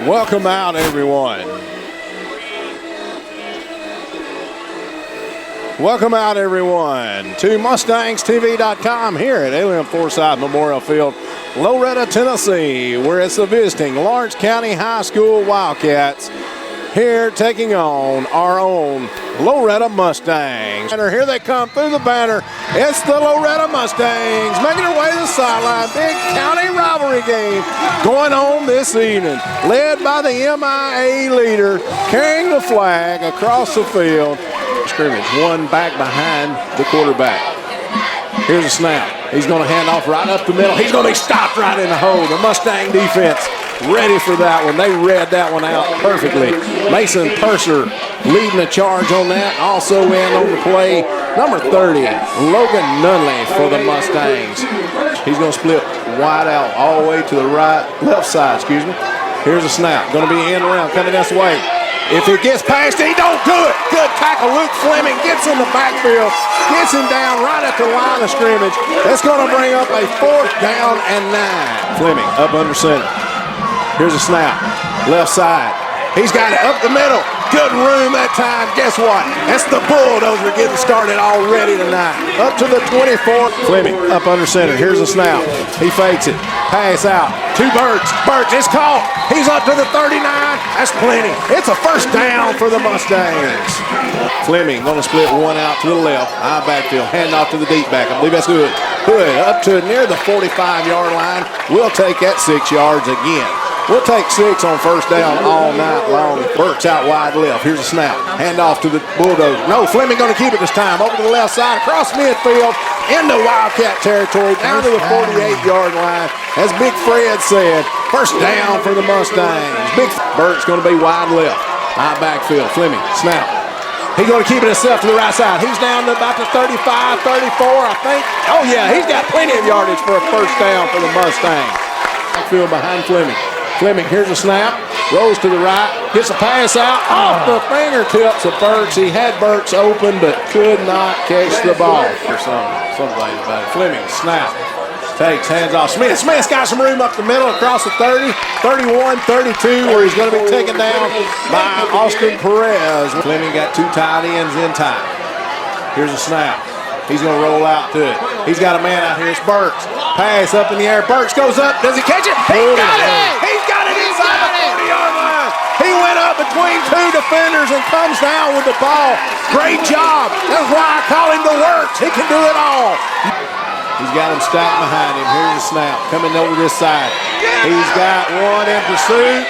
Welcome out, everyone. Welcome out, everyone, to MustangsTV.com here at Alien Forsyth Memorial Field, Loretta, Tennessee, where it's the visiting Lawrence County High School Wildcats here taking on our own Loretta Mustangs. And here they come through the banner. It's the Loretta Mustangs making their way to the sideline. Big county rivalry game going on this evening, led by the MIA leader carrying the flag across the field. Scrimmage, one back behind the quarterback. Here's a snap. He's going to hand off right up the middle. He's going to be stopped right in the hole. The Mustang defense ready for that one. They read that one out perfectly. Mason Purser leading the charge on that. Also in on the play, number 30, Logan Nunley for the Mustangs. He's going to split wide out all the way to the left side, excuse me. Here's a snap. Going to be in around, coming this way. If he gets past it, he don't do it. Good tackle. Luke Fleming gets in the backfield, gets him down right at the line of scrimmage. That's going to bring up a 4th down and 9. Fleming up under center. Here's a snap. Left side. He's got it up the middle. Good room that time. Guess what? That's the Bulldozer getting started already tonight. Up to the 24. Fleming up under center. Here's a snap. He fakes it. Pass out to Burks. Burks is caught. He's up to the 39. That's plenty. It's a 1st down for the Mustangs. Fleming going to split one out to the left. High backfield. Hand off to the deep back. I believe that's Hood. Hood up to near the 45-yard line. We'll take that 6 yards again. We'll take 6 on 1st down all night long. Burks out wide left. Here's a snap. Hand off to the Bulldozer. No, Fleming going to keep it this time. Over to the left side, across midfield, into Wildcat territory, down to the 48-yard line. As Big Fred said, 1st down for the Mustangs. Big Burks going to be wide left. High backfield. Fleming, snap. He's going to keep it himself to the right side. He's down to about the 35, 34, I think. Oh, yeah, he's got plenty of yardage for a 1st down for the Mustangs. Backfield behind Fleming. Fleming, here's a snap, rolls to the right, gets a pass out off the fingertips of Burks. He had Burks open, but could not catch the ball. Or something about it. Fleming, snap, takes, hands off Smith. Smith's got some room up the middle across the 30, 31, 32, where he's going to be taken down by Austin Perez. Fleming got 2 tight ends in time. Here's a snap. He's going to roll out to it. He's got a man out here. It's Burks. Pass up in the air. Burks goes up. Does he catch it? He got it! He's got it inside the 40-yard line. He went up between 2 defenders and comes down with the ball. Great job. That's why I call him the Works. He can do it all. He's got him stacked behind him. Here's a snap. Coming over this side. He's got one in pursuit.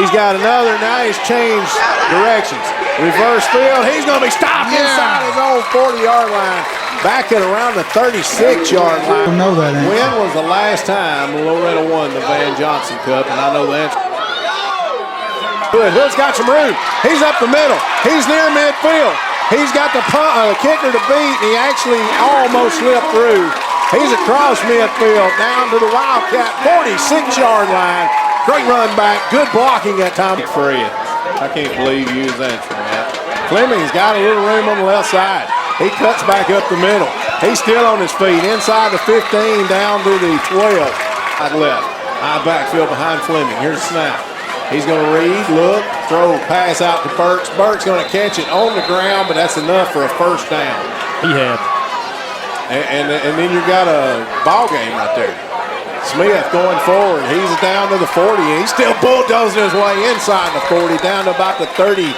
He's got another. Now he's changed directions. Reverse field. He's going to be stopped inside his own 40-yard line. Back at around the 36-yard line. I know that answer. When was the last time Loretta won the Van Johnson Cup? And I know the answer. Hood's got some room. He's up the middle. He's near midfield. He's got the kicker to beat, and he actually almost slipped through. He's across midfield down to the Wildcat 46-yard line. Great run back. Good blocking that time. Fred, I can't believe you used that for that. Fleming's got a little room on the left side. He cuts back up the middle. He's still on his feet. Inside the 15 down to the 12. Side left. High backfield behind Fleming. Here's a snap. He's going to read, look, throw, pass out to Burks. Burks going to catch it on the ground, but that's enough for a 1st down. He had. And then you got a ball game right there. Smith going forward. He's down to the 40. He's still bulldozing his way inside the 40, down to about the 37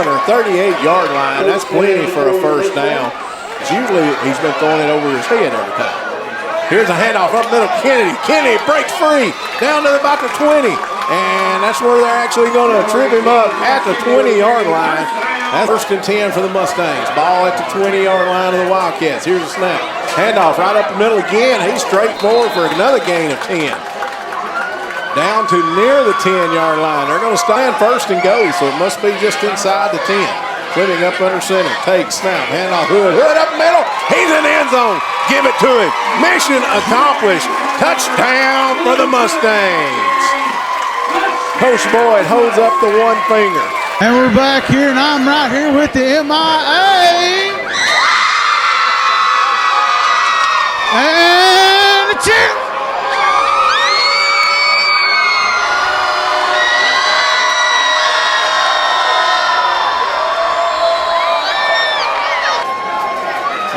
or 38-yard line. That's plenty for a 1st down. Usually he's been throwing it over his head every time. Here's a handoff up middle. Kennedy breaks free down to about the 20. And that's where they're actually going to trip him up at the 20-yard line. That's 1st and 10 for the Mustangs. Ball at the 20-yard line of the Wildcats. Here's a snap. Handoff right up the middle again. He's straight forward for another gain of 10. Down to near the 10-yard line. They're going to stand 1st and go, so it must be just inside the 10. Fleming up under center. Takes, snap, handoff, Hood. Hood up middle. He's in the end zone. Give it to him. Mission accomplished. Touchdown for the Mustangs. Coach Boyd holds up the one finger. And we're back here, and I'm right here with the MIA. And the cheer.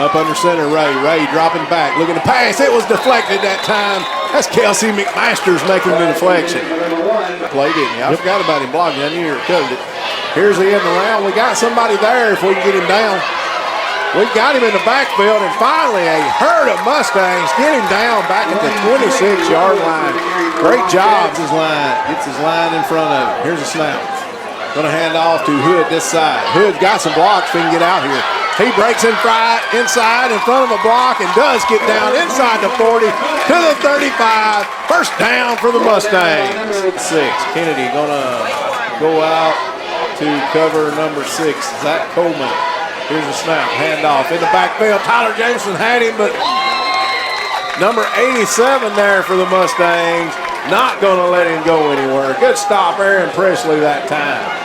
Up under center, Ray. Ray dropping back, looking to pass. It was deflected that time. That's Kelsey McMasters making the deflection. Play, didn't he? I forgot about him blocking. I knew he recovered it. Here's the end around. We got somebody there if we can get him down. We got him in the backfield, and finally a herd of Mustangs get him down back at the 26-yard line. Great job, his line. Gets his line in front of him. Here's a snap. Going to hand off to Hood this side. Hood's got some blocks if he can get out here. He breaks inside in front of a block and does get down inside the 40 to the 35. First down for the Mustangs. 6. Kennedy going to go out to cover number 6, Zach Coleman. Here's a snap, handoff in the backfield. Tyler Jameson had him, but number 87 there for the Mustangs. Not going to let him go anywhere. Good stop, Aaron Presley that time.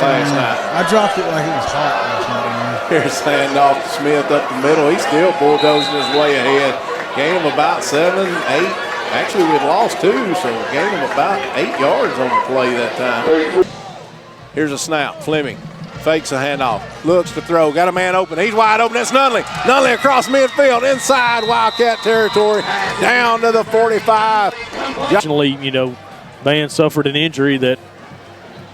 Last night. I dropped it like it was hot last night. Here's handoff to Smith up the middle. He's still bulldozing his way ahead. Gained him about 7, 8. Actually, we'd lost 2, so gained him about 8 yards on the play that time. Here's a snap. Fleming fakes a handoff. Looks to throw. Got a man open. He's wide open. That's Nunley. Nunley across midfield. Inside Wildcat territory. Down to the 45. Unfortunately, you know, Van suffered an injury that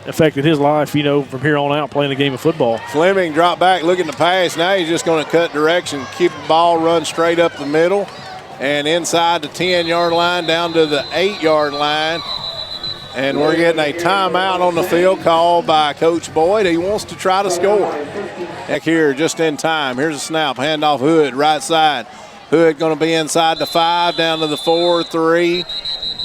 affected his life, you know, from here on out playing a game of football. Fleming dropped back looking to pass. Now he's just going to cut direction, keep the ball, run straight up the middle, and inside the 10-yard line down to the 8-yard line. And we're getting a timeout on the field called by Coach Boyd. He wants to try to score. Back here just in time. Here's a snap. Handoff Hood, right side. Hood going to be inside the 5, down to the 4, 3.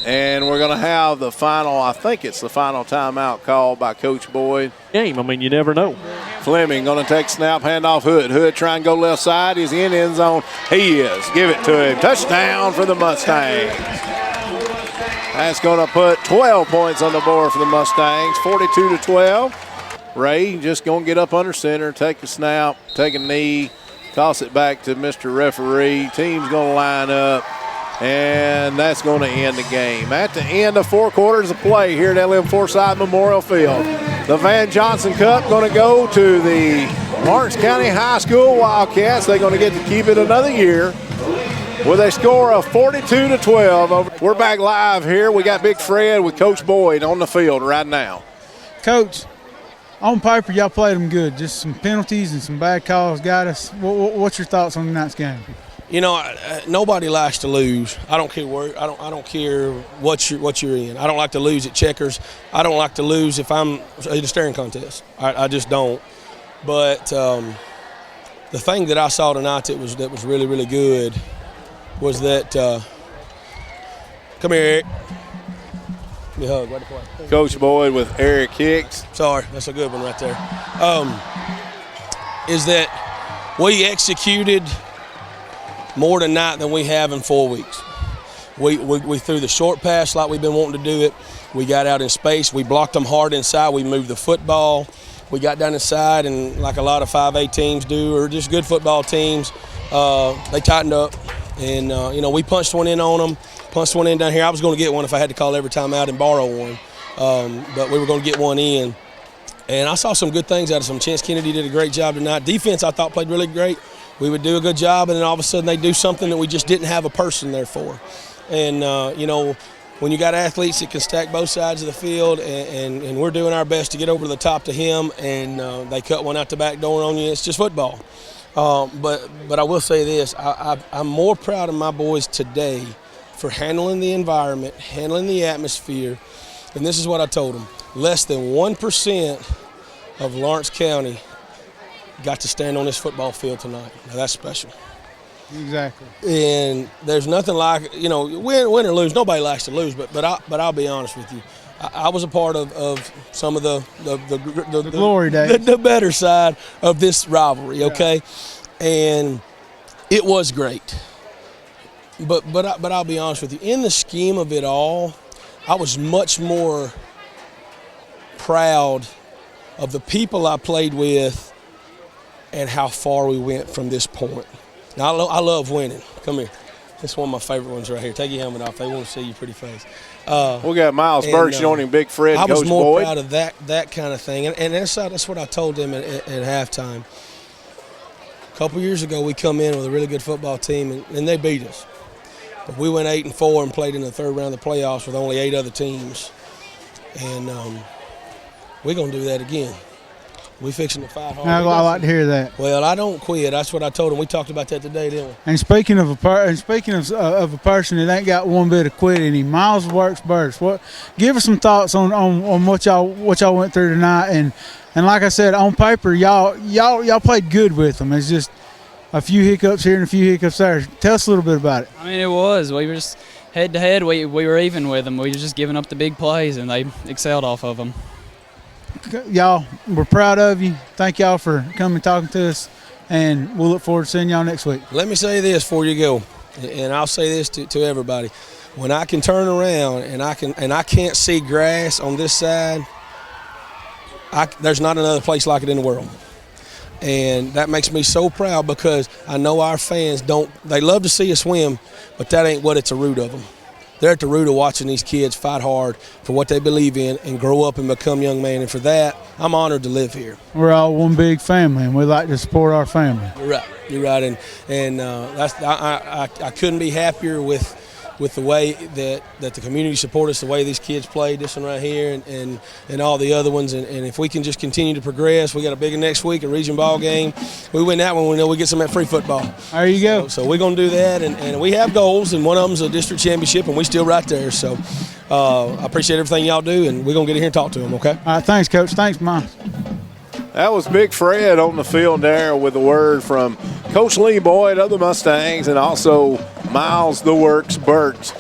And we're going to have the final, I think it's the final timeout called by Coach Boyd. Game, I mean, you never know. Fleming going to take snap, handoff Hood. Hood try and go left side. He's in end zone. He is. Give it to him. Touchdown for the Mustangs. That's going to put 12 points on the board for the Mustangs, 42-12. Ray just going to get up under center, take a snap, take a knee, toss it back to Mr. Referee. Team's going to line up, and that's going to end the game. At the end of 4 quarters of play here at LM Forsyth Memorial Field, the Van Johnson Cup going to go to the Lawrence County High School Wildcats. They're going to get to keep it another year with a score of 42-12. We're back live here. We got Big Fred with Coach Boyd on the field right now. Coach, on paper, y'all played them good. Just some penalties and some bad calls got us. What's your thoughts on tonight's game? You know, nobody likes to lose. I don't care where. I don't care what you're in. I don't like to lose at checkers. I don't like to lose if I'm in a staring contest. I just don't. But the thing that I saw tonight that was really, really good was that come here, Eric. Give me a hug. Right to play. Coach Boyd with Eric Hicks. Sorry, that's a good one right there. Is that we executed more tonight than we have in 4 weeks. We threw the short pass like we've been wanting to do it. We got out in space. We blocked them hard inside. We moved the football. We got down inside, and like a lot of 5A teams do, or just good football teams, they tightened up. And, you know, we punched one in on them, punched one in down here. I was going to get one if I had to call every time out and borrow one. But we were going to get one in. And I saw some good things out of some. Chance Kennedy did a great job tonight. Defense, I thought, played really great. We would do a good job, and then all of a sudden they do something that we just didn't have a person there for. And, you know, when you got athletes that can stack both sides of the field, and we're doing our best to get over the top to him, and they cut one out the back door on you, it's just football. But I will say this, I'm more proud of my boys today for handling the environment, handling the atmosphere, and this is what I told them. Less than 1% of Lawrence County got to stand on this football field tonight. Now that's special. Exactly. And there's nothing like, you know, win or lose. Nobody likes to lose, but I'll be honest with you. I was a part of some of the glory days, the better side of this rivalry. Okay, yeah. And it was great. But I'll be honest with you. In the scheme of it all, I was much more proud of the people I played with and how far we went from this point. Now, I love winning. Come here. This is one of my favorite ones right here. Take your helmet off. They want to see your pretty face. We got Myles Burks joining Big Fred and Coach Boyd. I was more proud of that kind of thing. And that's what I told them at halftime. couple years ago, we come in with a really good football team, and they beat us. But we went 8-4 and played in the third round of the playoffs with only 8 other teams. And we're going to do that again. We fixing to fight hard. I like to hear that. Well, I don't quit. That's what I told him. We talked about that today, didn't we? And speaking of a person that ain't got one bit of quit in him, Myles Burks. Give us some thoughts on what y'all went through tonight. And like I said, on paper, y'all played good with them. It's just a few hiccups here and a few hiccups there. Tell us a little bit about it. I mean, it was. We were just head to head. We were even with them. We were just giving up the big plays, and they excelled off of them. Y'all, we're proud of you. Thank y'all for coming and talking to us, and we'll look forward to seeing y'all next week. Let me say this before you go, and I'll say this to everybody. When I can turn around and I can't see grass on this side, there's not another place like it in the world. And that makes me so proud because I know our fans they love to see us win, but that ain't what it's a root of them. They're at the root of watching these kids fight hard for what they believe in and grow up and become young men. And for that, I'm honored to live here. We're all one big family, and we like to support our family. You're right. And I couldn't be happier with the way that the community support us, the way these kids played this one right here and all the other ones. And if we can just continue to progress, we got a big one next week, a region ball game. We win that one, we know we get some of that free football. There you go. So we're going to do that, and we have goals, and one of them's a district championship, and we're still right there. So I appreciate everything y'all do, and we're going to get in here and talk to them, okay? All right, thanks, Coach. Thanks, Myles. That was Big Fred on the field there with a word from Coach Lee Boyd of the Mustangs and also Myles the Works Burks